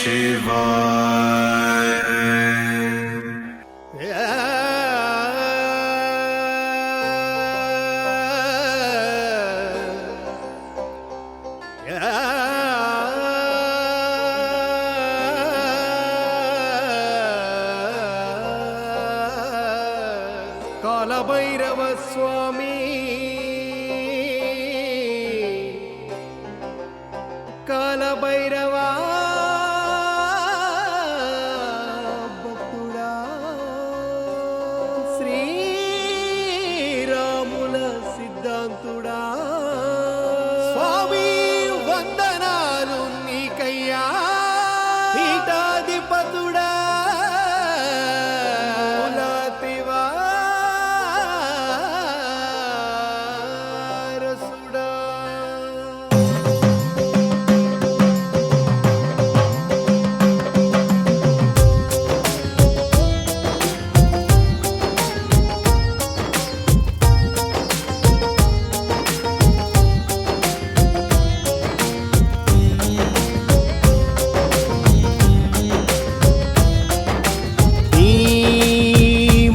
शिवाय। कालभैरव स्वामी कालभैरवा भक्तुड़ा श्रीरामुल सिद्धांतुड़ा स्वामी वंदनालु नीकయ్యా పీఠాధిపతుడా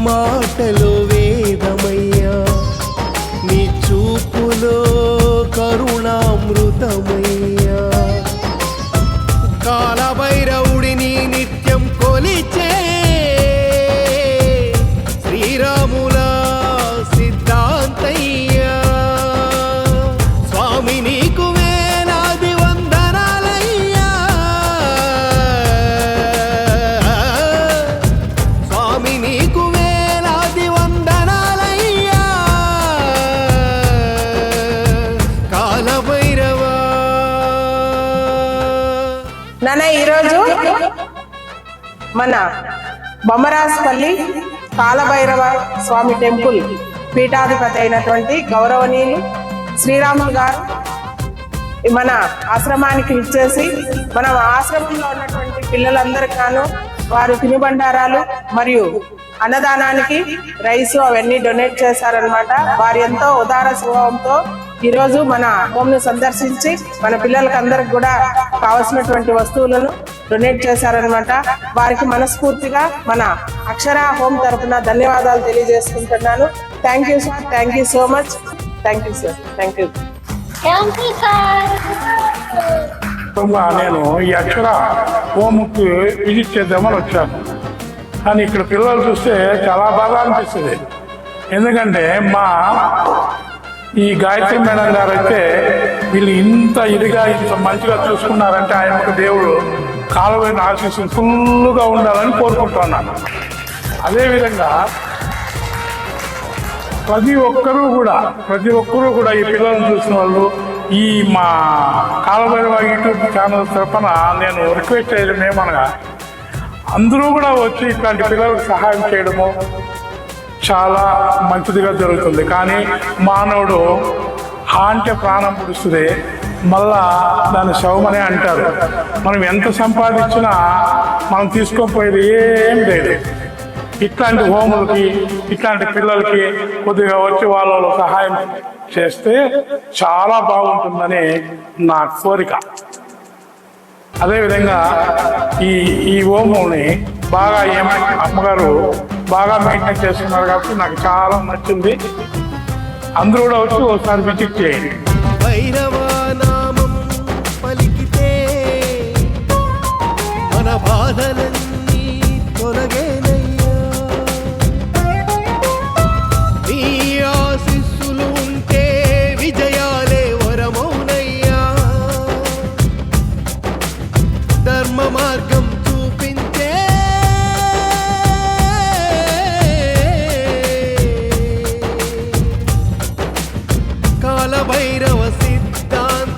మాటలో వేదమయ్యా నీ చూపులో కరుణామృతమయ్యా కాలభైరవుడిని నిత్యం కొలిచే శ్రీరాముల సిద్ధాంతయ్యా స్వామి నీకు వేలాది వందనాలయ్యా స్వామి నీకు నాన్న ఈరోజు మన బొమ్మరాజపల్లి కాలభైరవ స్వామి టెంపుల్ పీఠాధిపతి అయినటువంటి గౌరవనీయులు శ్రీరాములు గారు మన ఆశ్రమానికి ఇచ్చేసి మన ఆశ్రమంలో ఉన్నటువంటి పిల్లలందరికీ గాను వారు తినుబండారాలు మరియు అన్నదానానికి రైసు అవన్నీ డొనేట్ చేశారనమాట. వారు ఎంతో ఉదార స్వభావంతో ఈరోజు మన హోమ్ను సందర్శించి మన పిల్లలకి అందరికి కూడా కావలసినటువంటి వస్తువులను డొనేట్ చేశారనమాట. వారికి మనస్ఫూర్తిగా మన అక్షర హోమ్ తరఫున ధన్యవాదాలు తెలియజేసుకుంటున్నాను. Thank you sir, thank you so much. Thank you sir, thank you. నేను ఈ అక్షర హోమ్కి విజిట్ చేద్దామని వచ్చాను, కానీ ఇక్కడ పిల్లలు చూస్తే చాలా బాగా అనిపిస్తుంది. ఎందుకంటే మా ఈ గాయత్రి మేడం గారు అయితే వీళ్ళు ఇంత ఇదిగా ఇంత మంచిగా చూసుకున్నారంటే ఆయనకు దేవుడు కాలమైన ఆశీస్సులు ఫుల్గా ఉండాలని కోరుకుంటున్నాను. అదేవిధంగా ప్రతి ఒక్కరూ కూడా ఈ పిల్లలను చూసిన వాళ్ళు ఈ మా కాలభైరవ యూట్యూబ్ ఛానల్ తరఫున నేను రిక్వెస్ట్ చేయడం ఏమనగా అందరూ కూడా వచ్చి ఇట్లాంటి పిల్లలకు సహాయం చేయడము చాలా మంచిదిగా జరుగుతుంది. కానీ మానవుడు అంటే ప్రాణం పుడుస్తుంది, మళ్ళా దాన్ని శవమనే అంటారు. మనం ఎంత సంపాదించినా మనం తీసుకోపోయేది ఏం లేదు. ఇట్లాంటి హోములకి ఇట్లాంటి పిల్లలకి కొద్దిగా వచ్చి వాళ్ళ సహాయం చేస్తే చాలా బాగుంటుందని నా కోరిక. అదేవిధంగా ఈ హోముని బాగా అమ్మగారు బాగా మెయింటైన్ చేస్తున్నారు కాబట్టి నాకు చాలా నచ్చింది. అందరూ కూడా వచ్చి ఒకసారి విజిట్ చేయండి. భైరవ నామం పలికితే మన బాధలన్నీ తొలగేనయ్యా, నీ ఆశీస్సులు ఉంటే విజయాలే వరమౌనయ్యా, ధర్మ మార్గం చూపించే కాలభైరవ సిద్ధాంత